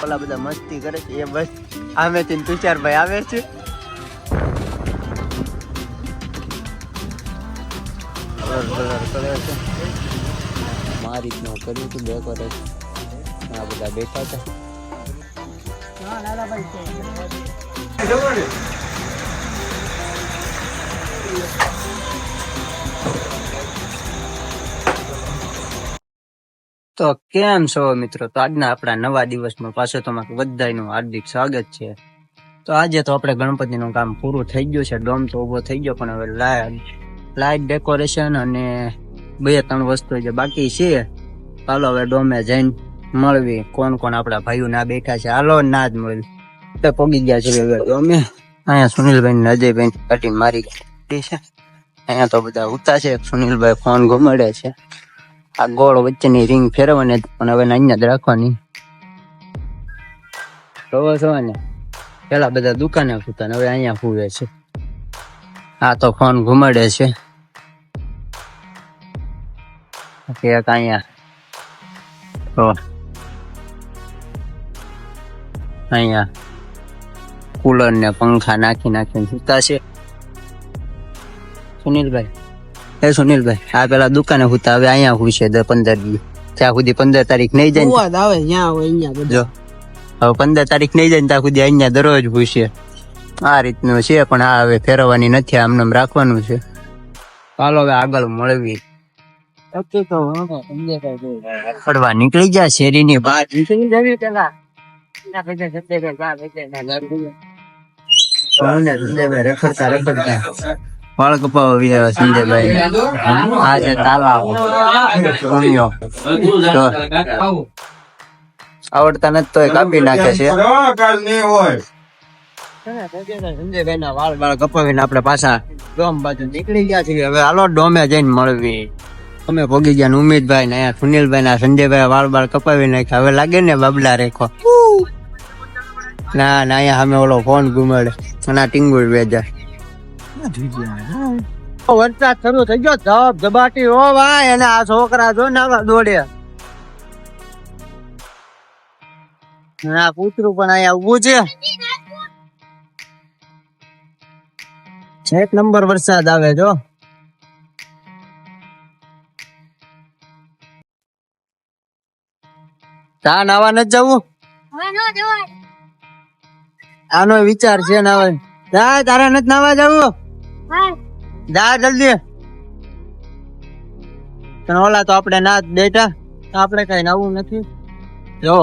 ઓલા બધા મસ્તી કરે છે એ બસ આમે થી તુષારભાઈ આવે છે. મારી રીતનું કર્યું હતું ડેકોરેશન. આ બધા બેઠા હતા. તો કેમ છો મિત્રો? તો આજના આપણા નવા દિવસમાં પાછો તમારું બધાનું હાર્દિક સ્વાગત છે. તો આજે તો આપણે ગણપતિનું કામ પૂરું થઈ ગયું છે. ડોમ તો ઉભો થઈ ગયો, પણ હવે લાઇટ ડેકોરેશન અને 2-3 વસ્તુ જે બાકી છે. ચાલો હવે ડોમે જઈને મળવી. કોણ કોણ આપણા ભાઈઓ ના બેઠા છે, હાલો ના જ મળી તો પગી ગયા છે હવે ડોમે. અહીંયા સુનિલભાઈ ને અજયભાઈ કટિંગ મારી છે. અહીંયા તો બધા ઉતા છે. સુનિલભાઈ ફોન ઘુમાડે છે. આ ગોળ વચ્ચેની રિંગ ફેરવવાની પણ હવે અહીંયા જ રાખવાની. ખબર છે ને, પેલા બધા દુકાને ફૂતા ને હવે અહીંયા ફૂવે છે. આ તો ફોન ઘુમાડે છે. એક અહીંયા તો અહીંયા કુલર ને પંખા નાખીને સૂતા છે. સુનિલભાઈ આ પેલા દુકાને હુતા હવે અહીંયા હુશે 15 દિવસ. ત્યાં સુધી 15 તારીખ નહીં જાય જો, હવે 15 તારીખ નહીં જાય ત્યાં સુધી અહીંયા દરરોજ હુશે. આ રીતનું છે, પણ આ હવે ફેરવવાની નથી, આમને રાખવાનું છે. ચાલો હવે આગળ મળવી. ફરવા નીકળી ગયા શેરીની બહાર. રખડતા વાળ કપાવા સંજયભાઈ. આ છે તાલાવ. આવડતા નથી તો કાપી નાખે છે. સંજયભાઈ ના વાળ કપાવીને આપડે પાછા ડોમ બાજુ નીકળી ગયા છીએ. હવે હાલો ડોમે જઈને મળવી. અમે ભોગી ગયા. ઉમેદભાઈ ને અહીંયા સુનિલભાઈ ના સંજયભાઈ વાળ કપાવી નાખ્યા. હવે લાગે ને બાબલા રેખો. ના અહીંયા અમે ઓલો ફોન ઘુમાડે અને ટીંગુર વેજા. વરસાદ શરૂ થઈ ગયો ધબ ધબાટી. હો ભાઈ, અને આ છોકરા જો નાવા દોડે. આ કૂતરું પણ અહીંયા ઉભું છે. 1 નંબર વરસાદ આવે જો. તા નાવા નથી જવું. આનો વિચાર છે નાવા. જા તારે નથી નાવા જવું. જા જલ્દી. ઓલા તો આપણે ના બેઠા, આપણે કઈ નવું નથી. જો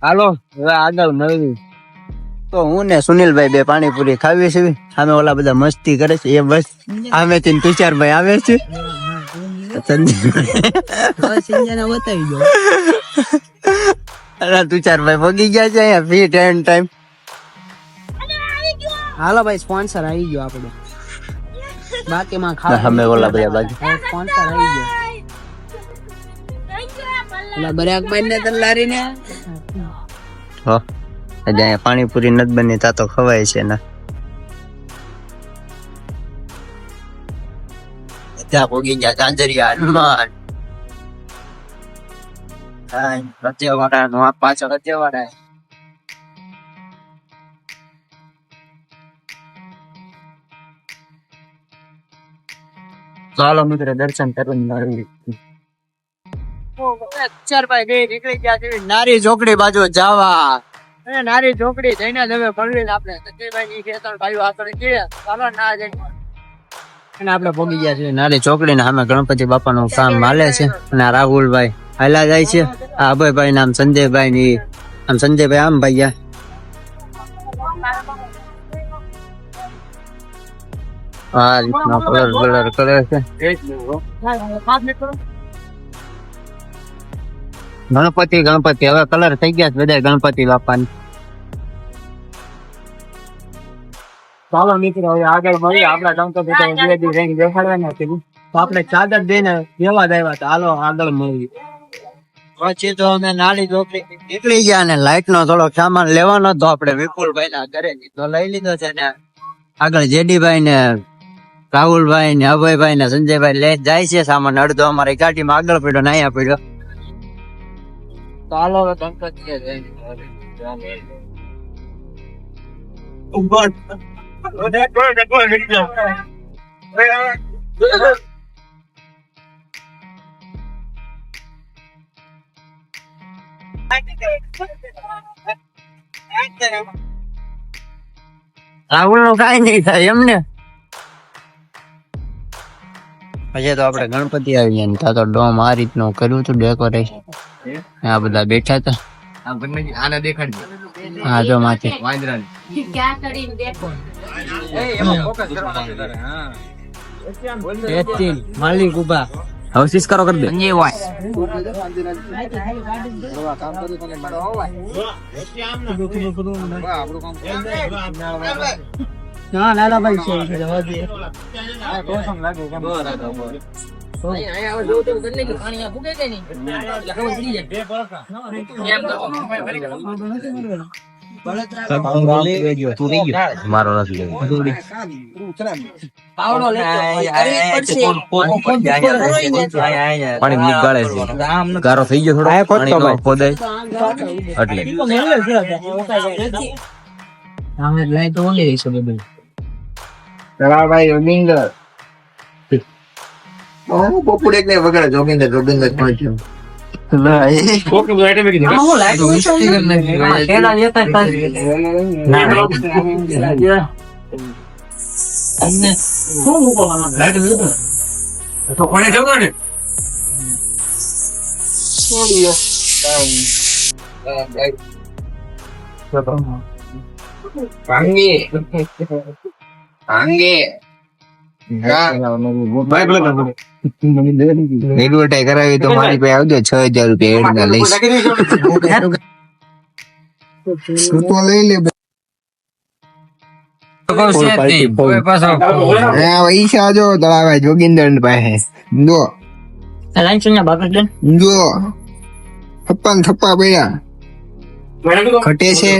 હાલો હવે આગળ મળવી. તો હું ને સુનિલભાઈ બે પાણીપુરી ખાવી છે. સામે ઓલા બધા મસ્તી કરે છે એ બસ આમે થી તુષારભાઈ આવે છે. તુષારભાઈ પગી ગયા છે અહીંયા ફીટ એન્ડ ટાઈમ. હાલો ભાઈ, સ્પોન્સર આવી ગયો આપણો. બાકીમાં ખાવા અમે ઓલા બધા બાજુ સ્પોન્સર આવી ગયો. ઓલા બરાકભાઈ ને તલારી ને હો અહીંયા પાણીપુરી નથી બની તા તો ખવાય છે ને. ત્યાં પોગી ગયા ચાંદરિયા હનુમાન. રજવાડા નો પાછળ રજવાડા. ચાલો મિત્ર દર્શન કરવાનું. નીકળી ગયા છે નારી ચોકડી બાજુ જવા. નારી ચોકડી જઈને હવે મળવીને આપણે સંજયભાઈ ની ખેતર ભાઈઓ આગળ છીએ. ચાલો ના જઈને અને આપણે પહોંચી ગયા છીએ નારી ચોકડી ને સામે ગણપતિ બાપા નું કામ હાલે છે. અને રાહુલભાઈ હાલા જાય છે. આ અભયભાઈ નામ સંજયભાઈ ની આમ સંજયભાઈ આમ ભાઈ ગયા. આ રીતનો કલર કરે છે. ગણપતિ હવે કલર થઈ ગયા બધા ગણપતિ બાપાની. ચાલો મિત્રો હવે આગળ મળીએ. આપડા ગણપતિ દેખાડવાના તો આપણે ચાદર દઈને વ્યવહાર આવ્યા હતા. હાલો આગળ મળીએ. પછી તો અમે નાળી ચોકડી નીકળી ગયા ને લાઈટ નો થોડો સામાન લેવાનો તો આપણે વિપુલભાઈ ના ઘરે તો લઈ લીધો છે ને. આગળ જેડીભાઈ ને રાહુલભાઈ ને અભયભાઈ ને સંજયભાઈ લે જાય છે સામાન અડધો અમારી ગાડીમાં આગળ પડ્યો ને અહીંયા પડ્યો. ચાલો હવે ગણપતિએ રાહુલ નું કઈ નઈ થાય એમને. પછી તો આપડે ગણપતિ આવી ગયા ને ત્યાં તો ડોમ આ રીતનું કર્યું હતું ડેકોરેશન. આ બધા બેઠા હતા. આને દેખાડ હા જો માથે માલિક ઉભા હવે સીસ કરો કરી દે. ના નાના ભાઈ છે મારો નથી પાણી નીકાળે છે. ગારો થઈ ગયો થોડો પાણી ખોદાય એટલે પોપુડે ને વગર જોગિંદર પહોંચ્યો. એડવર્ટાઈ કરાવી તો મારી પાસે આવજો 6,000 રૂપિયા એડ ના લઈશ. તું તો લઈ લે. પૈસા જો તળાવે જોગિંદર પાસે જો થપ્પા ને થપ્પા પડ્યા ઘટે છે.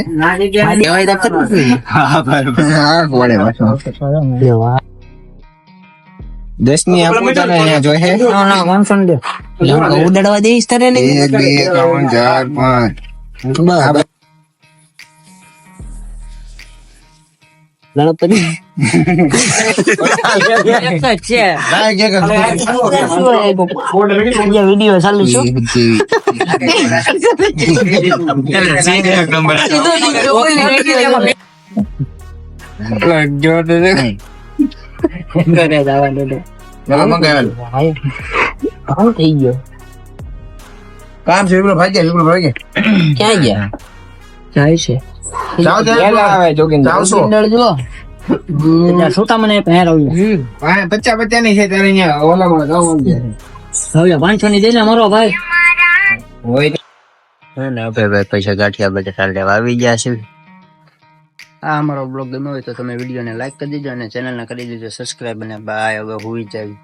હા 10 ની આપું તને અહીંયા જોઈએ. ઉડાડવા દઈશ તારે ને 1 2 3 4 5 વિડીયો ચાલુ છું. થઈ ગયો કામ છે ભાઈ ક્યાં ગયા જાય છે છોટા મને પહેરાવ્યું 50 ની છે ત્યારે અહીંયા ઓલામાં હવે 500 ની દે ને મારો ભાઈ હોય પૈસા ગાંઠિયા બધા લેવા આવી ગયા છે. આ અમારો બ્લોગ ગમ્યો હોય તો તમે વિડીયોને લાઈક કરી દેજો અને ચેનલને કરી દેજો સબસ્ક્રાઈબ અને બાય. હવે હુઈ જાય.